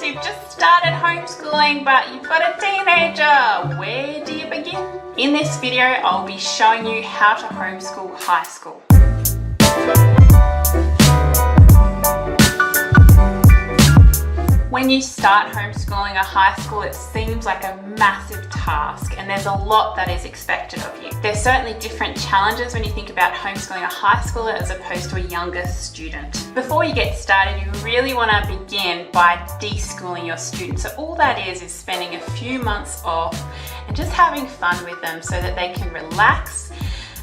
who've just started homeschooling but you've got a teenager. Where do you begin? In this video, I'll be showing you how to homeschool high school. When you start homeschooling a high school, it seems like a massive task and there's a lot that is expected of you. There's certainly different challenges when you think about homeschooling a high schooler as opposed to a younger student. Before you get started, you really want to begin by deschooling your students. So all that is spending a few months off and just having fun with them so that they can relax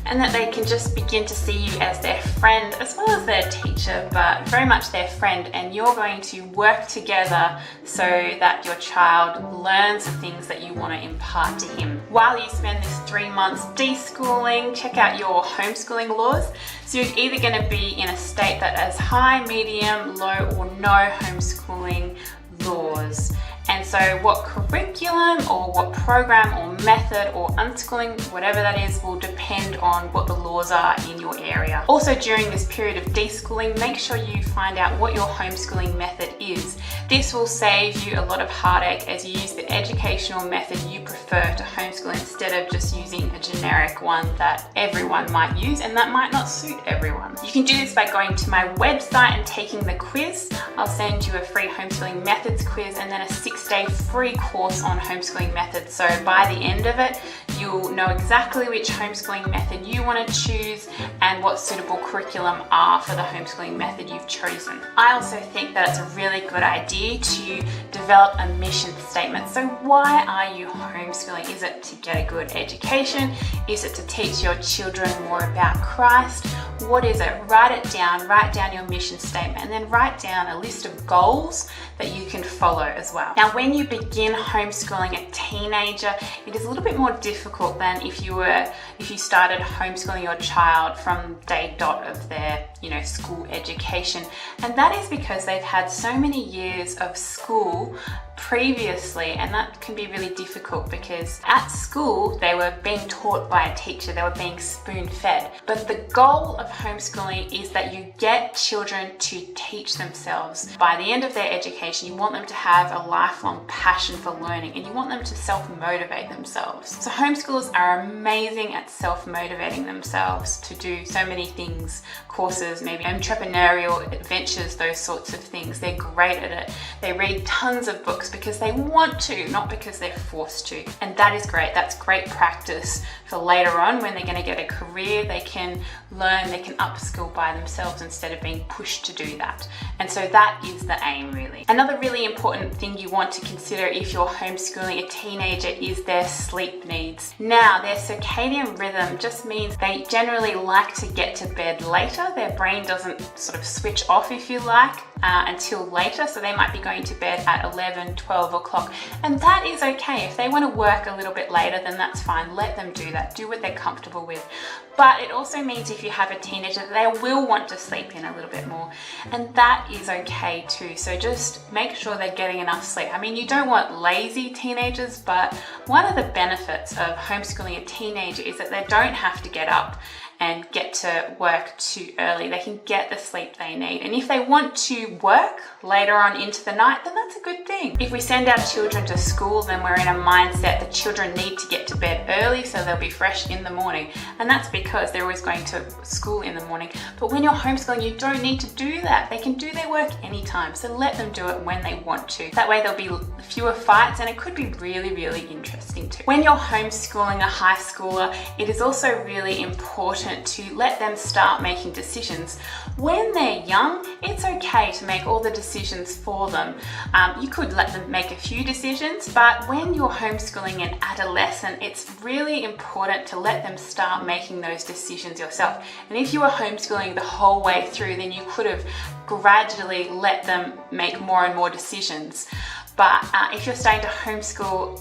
and that they can just begin to see you as their friend as well as their teacher, but very much their friend, and you're going to work together so that your child learns the things that you want to impart to him. While you spend this 3 months deschooling, check out your homeschooling laws. So you're either going to be in a state that has high, medium, low or no homeschooling laws. And so what curriculum or what program or method or unschooling, whatever that is, will depend on what the laws are in your area. Also, during this period of deschooling, make sure you find out what your homeschooling method is. This will save you a lot of heartache as you use the educational method you prefer to homeschool instead of just using a generic one that everyone might use and that might not suit everyone. You can do this by going to my website and taking the quiz. I'll send you a free homeschooling methods quiz and then a 6-day free course on homeschooling methods. So by the end of it, you'll know exactly which homeschooling method you want to choose and what suitable curriculum are for the homeschooling method you've chosen. I also think that it's a really good idea to develop a mission statement. So why are you homeschooling? Is it to get a good education? Is it to teach your children more about Christ? What is it? Write it down, write down your mission statement, and then write down a list of goals that you can follow as well. Now, when you begin homeschooling a teenager, it is a little bit more difficult than if you started homeschooling your child from day dot of their school education. And that is because they've had so many years of school previously, and that can be really difficult because at school they were being taught by a teacher, they were being spoon-fed. But the goal of homeschooling is that you get children to teach themselves. By the end of their education, you want them to have a lifelong passion for learning and you want them to self-motivate themselves. So homeschoolers are amazing at self-motivating themselves to do so many things, courses, maybe entrepreneurial adventures, those sorts of things. They're great at it. They read tons of books because they want to, not because they're forced to. And that is great. That's great practice for later on when they're going to get a career. They can learn, they can upskill by themselves instead of being pushed to do that. And so that is the aim, really. Another really important thing you want to consider if you're homeschooling a teenager is their sleep needs. Now, their circadian rhythm just means they generally like to get to bed later. Their brain doesn't sort of switch off, if you like, until later. So they might be going to bed at 11, 12 o'clock. And that is okay. If they want to work a little bit later, then that's fine. Let them do that. Do what they're comfortable with. But it also means if you have a teenager, they will want to sleep in a little bit more. And that is okay too. So just make sure they're getting enough sleep. I mean, you don't want lazy teenagers, but one of the benefits of homeschooling a teenager is that they don't have to get up and get to work too early. They can get the sleep they need. And if they want to work later on into the night, then that's a good thing. If we send our children to school, then we're in a mindset that children need to get to bed early so they'll be fresh in the morning. And that's because they're always going to school in the morning. But when you're homeschooling, you don't need to do that. They can do their work anytime. So let them do it when they want to. That way there'll be fewer fights and it could be really, really interesting too. When you're homeschooling a high schooler, it is also really important to let them start making decisions. When they're young, it's okay to make all the decisions for them. You could let them make a few decisions, but when you're homeschooling an adolescent, it's really important to let them start making those decisions yourself. And if you were homeschooling the whole way through, then you could have gradually let them make more and more decisions. But if you're starting to homeschool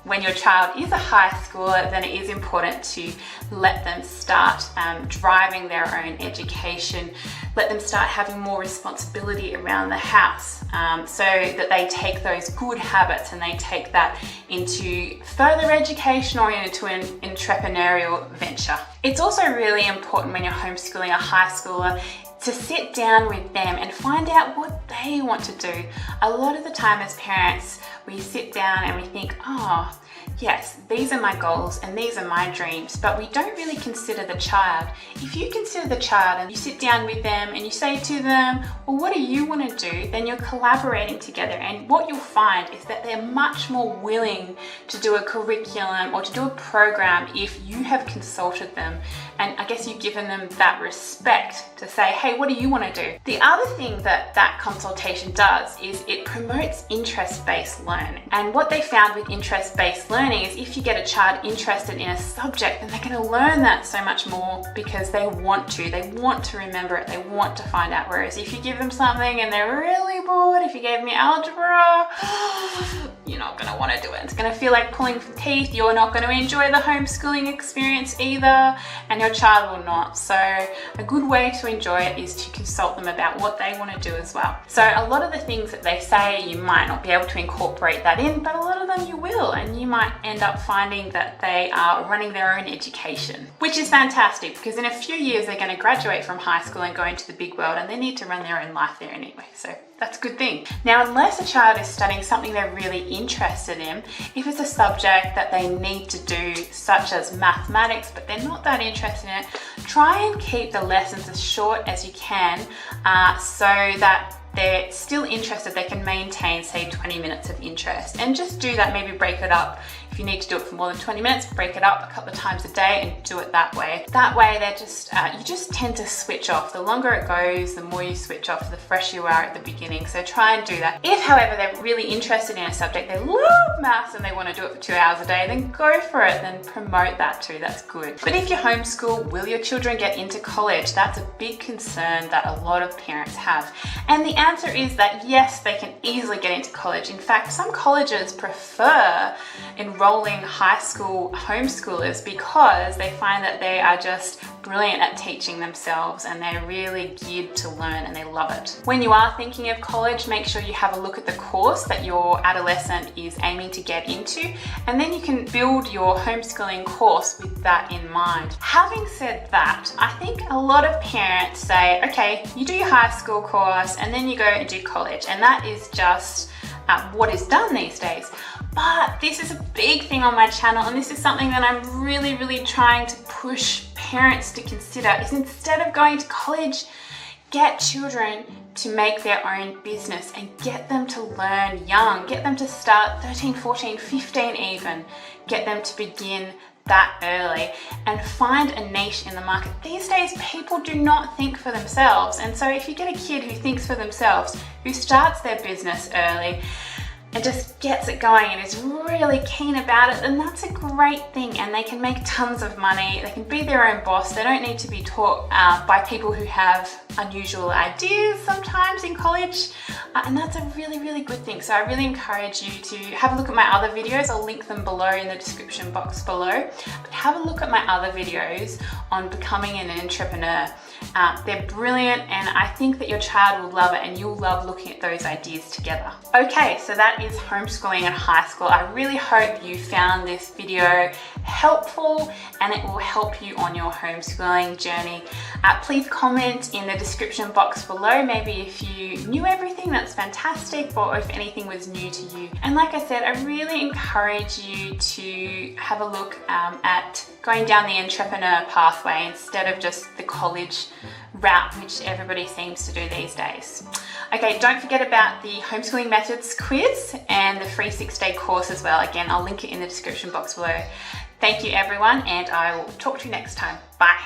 when your child is a high schooler, then it is important to let them start driving their own education, let them start having more responsibility around the house so that they take those good habits and they take that into further education or into an entrepreneurial venture. It's also really important when you're homeschooling a high schooler to sit down with them and find out what they want to do. A lot of the time as parents, we sit down and we think, oh, yes, these are my goals and these are my dreams, but we don't really consider the child. If you consider the child and you sit down with them and you say to them, well, what do you want to do? Then you're collaborating together, and what you'll find is that they're much more willing to do a curriculum or to do a program if you have consulted them. And I guess you've given them that respect to say, hey, what do you want to do? The other thing that that consultation does is it promotes interest-based learning. And what they found with interest-based learning is if you get a child interested in a subject, then they're going to learn that so much more because they want to remember it, they want to find out. Whereas if you give them something and they're really bored, if you gave me algebra, you're not going to want to do it. It's going to feel like pulling teeth. You're not going to enjoy the homeschooling experience either, and your child will not. So a good way to enjoy it is to consult them about what they want to do as well. So a lot of the things that they say, you might not be able to incorporate that in, but a lot of them you will, and you might end up finding that they are running their own education, which is fantastic because in a few years they're going to graduate from high school and go into the big world, and they need to run their own life there anyway. So that's a good thing. Now, unless a child is studying something they're really interested in, if it's a subject that they need to do, such as mathematics, but they're not that interested in it, try and keep the lessons as short as you can so that they're still interested. They can maintain, say, 20 minutes of interest, and just do that. Maybe break it up. If you need to do it for more than 20 minutes, break it up a couple of times a day and do it that way. That way, they're just you just tend to switch off. The longer it goes, the more you switch off, the fresher you are at the beginning. So try and do that. If, however, they're really interested in a subject, they love maths and they want to do it for 2 hours a day, then go for it. Then promote that too. That's good. But if you homeschool, will your children get into college? That's a big concern that a lot of parents have. And the answer is that yes, they can easily get into college. In fact, some colleges prefer enrolling high school homeschoolers because they find that they are just brilliant at teaching themselves and they're really geared to learn and they love it. When you are thinking of college, make sure you have a look at the course that your adolescent is aiming to get into, and then you can build your homeschooling course with that in mind. Having said that, I think a lot of parents say, okay, you do your high school course and then you go and do college, and that is just what is done these days. But this is a big thing on my channel, and this is something that I'm really trying to push parents to consider, is instead of going to college, get children to make their own business and get them to learn young. Get them to start 13, 14, 15 even. Get them to begin that early and find a niche in the market. These days, people do not think for themselves. And so if you get a kid who thinks for themselves, who starts their business early, and just gets it going and is really keen about it, then that's a great thing, and they can make tons of money. They can be their own boss. They don't need to be taught by people who have unusual ideas sometimes in college, and that's a really good thing. So I really encourage you to have a look at my other videos. I'll link them below in the description box below, but have a look at my other videos on becoming an entrepreneur. They're brilliant, and I think that your child will love it and you'll love looking at those ideas together. Okay, so that is homeschooling in high school. I really hope you found this video helpful and it will help you on your homeschooling journey. Please comment in the description box below, maybe if you knew everything, that's fantastic, or if anything was new to you. And like I said, I really encourage you to have a look at going down the entrepreneur pathway instead of just the college route, which everybody seems to do these days. Okay, don't forget about the Homeschooling Methods quiz and the free 6-day course as well. Again, I'll link it in the description box below. Thank you everyone, and I will talk to you next time. Bye.